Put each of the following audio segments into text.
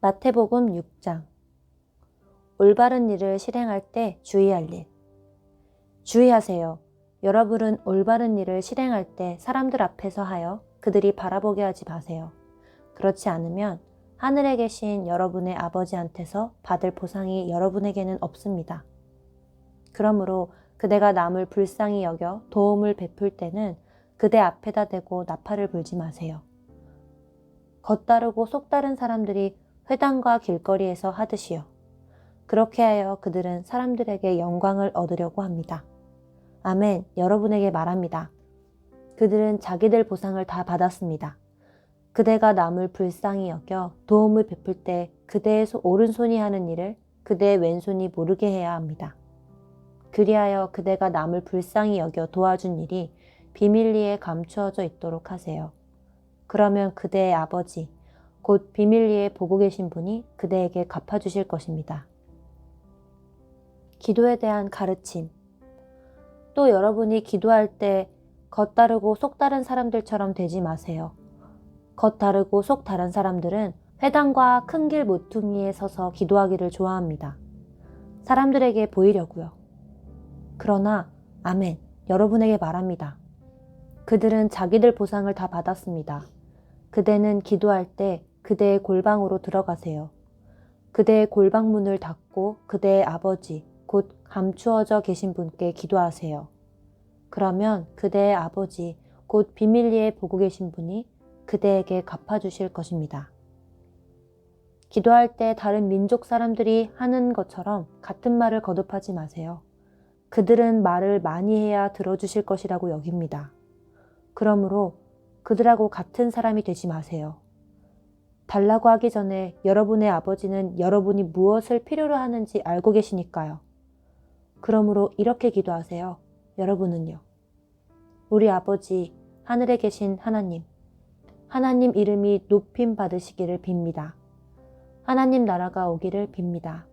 마태복음 6장. 올바른 일을 실행할 때 주의할 일. 주의하세요. 여러분은 올바른 일을 실행할 때 사람들 앞에서 하여 그들이 바라보게 하지 마세요. 그렇지 않으면 하늘에 계신 여러분의 아버지한테서 받을 보상이 여러분에게는 없습니다. 그러므로 그대가 남을 불쌍히 여겨 도움을 베풀 때는 그대 앞에다 대고 나팔을 불지 마세요. 겉다르고 속다른 사람들이 회당과 길거리에서 하듯이요. 그렇게 하여 그들은 사람들에게 영광을 얻으려고 합니다. 아멘, 여러분에게 말합니다. 그들은 자기들 보상을 다 받았습니다. 그대가 남을 불쌍히 여겨 도움을 베풀 때 그대의 오른손이 하는 일을 그대의 왼손이 모르게 해야 합니다. 그리하여 그대가 남을 불쌍히 여겨 도와준 일이 비밀리에 감추어져 있도록 하세요. 그러면 그대의 아버지, 곧 비밀리에 보고 계신 분이 그대에게 갚아주실 것입니다. 기도에 대한 가르침. 또 여러분이 기도할 때 겉다르고 속다른 사람들처럼 되지 마세요. 겉다르고 속 다른 사람들은 회당과 큰 길 모퉁이에 서서 기도하기를 좋아합니다. 사람들에게 보이려고요. 그러나 아멘, 여러분에게 말합니다. 그들은 자기들 보상을 다 받았습니다. 그대는 기도할 때 그대의 골방으로 들어가세요. 그대의 골방문을 닫고 그대의 아버지, 곧 감추어져 계신 분께 기도하세요. 그러면 그대의 아버지, 곧 비밀리에 보고 계신 분이 그대에게 갚아주실 것입니다. 기도할 때 다른 민족 사람들이 하는 것처럼 같은 말을 거듭하지 마세요. 그들은 말을 많이 해야 들어주실 것이라고 여깁니다. 그러므로 그들하고 같은 사람이 되지 마세요. 달라고 하기 전에 여러분의 아버지는 여러분이 무엇을 필요로 하는지 알고 계시니까요. 그러므로 이렇게 기도하세요. 여러분은요. 우리 아버지, 하늘에 계신 하나님. 하나님 이름이 높임 받으시기를 빕니다. 하나님 나라가 오기를 빕니다.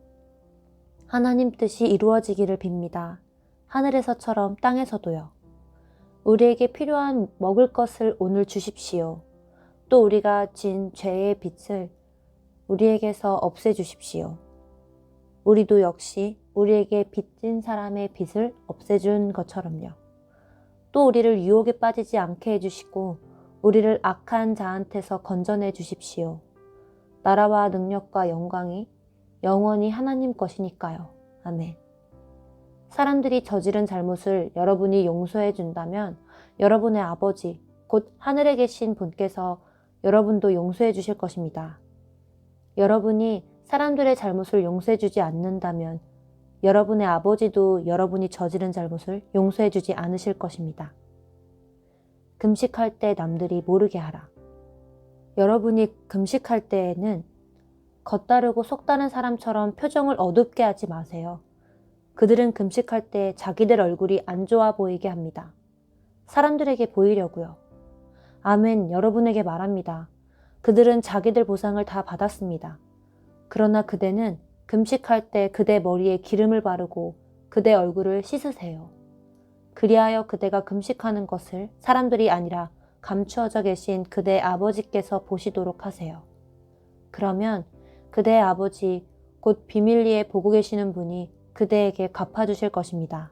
하나님 뜻이 이루어지기를 빕니다. 하늘에서처럼 땅에서도요. 우리에게 필요한 먹을 것을 오늘 주십시오. 또 우리가 진 죄의 빚을 우리에게서 없애주십시오. 우리도 역시 우리에게 빚진 사람의 빚을 없애준 것처럼요. 또 우리를 유혹에 빠지지 않게 해주시고 우리를 악한 자한테서 건져내 주십시오. 나라와 능력과 영광이 영원히 하나님 것이니까요. 아멘. 사람들이 저지른 잘못을 여러분이 용서해 준다면 여러분의 아버지, 곧 하늘에 계신 분께서 여러분도 용서해 주실 것입니다. 여러분이 사람들의 잘못을 용서해 주지 않는다면 여러분의 아버지도 여러분이 저지른 잘못을 용서해 주지 않으실 것입니다. 금식할 때 남들이 모르게 하라. 여러분이 금식할 때에는 겉다르고 속다른 사람처럼 표정을 어둡게 하지 마세요. 그들은 금식할 때 자기들 얼굴이 안 좋아 보이게 합니다. 사람들에게 보이려고요. 아멘, 여러분에게 말합니다. 그들은 자기들 보상을 다 받았습니다. 그러나 그대는 금식할 때 그대 머리에 기름을 바르고 그대 얼굴을 씻으세요. 그리하여 그대가 금식하는 것을 사람들이 아니라 감추어져 계신 그대 아버지께서 보시도록 하세요. 그러면 그대의 아버지, 곧 비밀리에 보고 계시는 분이 그대에게 갚아주실 것입니다.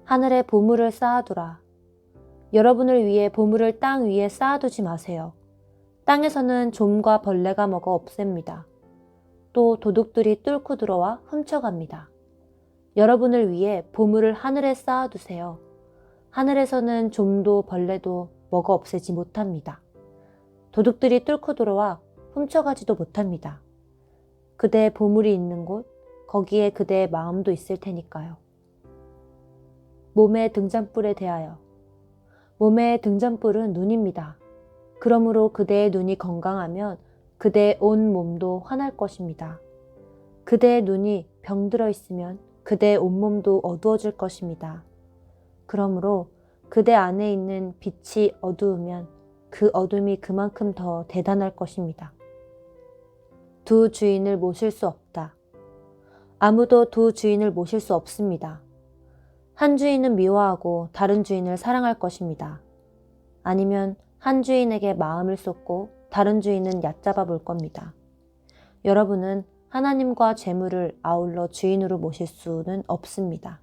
하늘에 보물을 쌓아두라. 여러분을 위해 보물을 땅 위에 쌓아두지 마세요. 땅에서는 좀과 벌레가 먹어 없앱니다. 또 도둑들이 뚫고 들어와 훔쳐갑니다. 여러분을 위해 보물을 하늘에 쌓아두세요. 하늘에서는 좀도 벌레도 먹어 없애지 못합니다. 도둑들이 뚫고 들어와 훔쳐가지도 못합니다. 그대의 보물이 있는 곳, 거기에 그대의 마음도 있을 테니까요. 몸의 등잔불에 대하여. 몸의 등잔불은 눈입니다. 그러므로 그대의 눈이 건강하면 그대의 온 몸도 환할 것입니다. 그대의 눈이 병들어 있으면 그대의 온몸도 어두워질 것입니다. 그러므로 그대 안에 있는 빛이 어두우면 그 어둠이 그만큼 더 대단할 것입니다. 두 주인을 모실 수 없다. 아무도 두 주인을 모실 수 없습니다. 한 주인은 미워하고 다른 주인을 사랑할 것입니다. 아니면 한 주인에게 마음을 쏟고 다른 주인은 얕잡아 볼 겁니다. 여러분은 하나님과 재물을 아울러 주인으로 모실 수는 없습니다.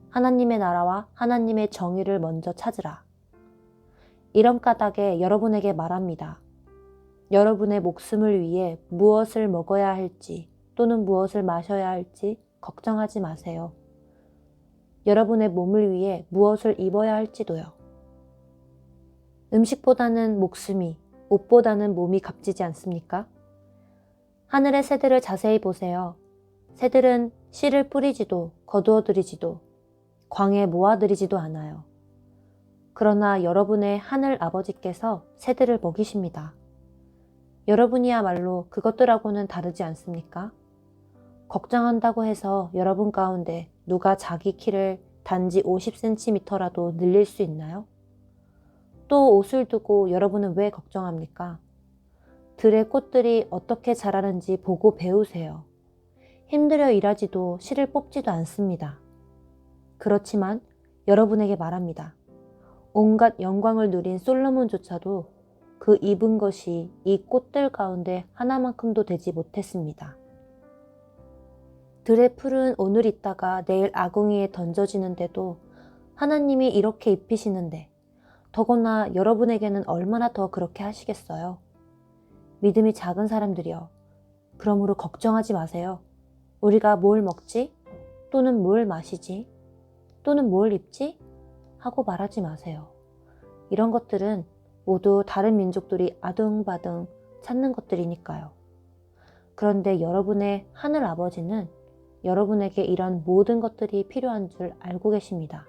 하나님의 나라와 하나님의 정의를 먼저 찾으라. 이런 까닭에 여러분에게 말합니다. 여러분의 목숨을 위해 무엇을 먹어야 할지 또는 무엇을 마셔야 할지 걱정하지 마세요. 여러분의 몸을 위해 무엇을 입어야 할지도요. 음식보다는 목숨이, 옷보다는 몸이 값지지 않습니까? 하늘의 새들을 자세히 보세요. 새들은 씨를 뿌리지도 거두어들이지도 광에 모아들이지도 않아요. 그러나 여러분의 하늘 아버지께서 새들을 먹이십니다. 여러분이야말로 그것들하고는 다르지 않습니까? 걱정한다고 해서 여러분 가운데 누가 자기 키를 단지 50cm라도 늘릴 수 있나요? 또 옷을 두고 여러분은 왜 걱정합니까? 들의 꽃들이 어떻게 자라는지 보고 배우세요. 힘들어 일하지도 실을 뽑지도 않습니다. 그렇지만 여러분에게 말합니다. 온갖 영광을 누린 솔로몬조차도 그 입은 것이 이 꽃들 가운데 하나만큼도 되지 못했습니다. 들의 풀은 오늘 있다가 내일 아궁이에 던져지는데도 하나님이 이렇게 입히시는데 더구나 여러분에게는 얼마나 더 그렇게 하시겠어요? 믿음이 작은 사람들이여. 그러므로 걱정하지 마세요. 우리가 뭘 먹지? 또는 뭘 마시지? 또는 뭘 입지? 하고 말하지 마세요. 이런 것들은 모두 다른 민족들이 아등바등 찾는 것들이니까요. 그런데 여러분의 하늘 아버지는 여러분에게 이런 모든 것들이 필요한 줄 알고 계십니다.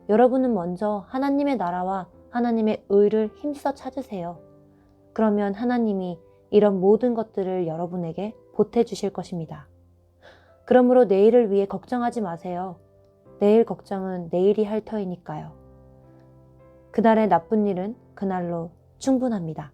여러분은 먼저 하나님의 나라와 하나님의 의를 힘써 찾으세요. 그러면 하나님이 이런 모든 것들을 여러분에게 보태주실 것입니다. 그러므로 내일을 위해 걱정하지 마세요. 내일 걱정은 내일이 할 터이니까요. 그날의 나쁜 일은 그날로 충분합니다.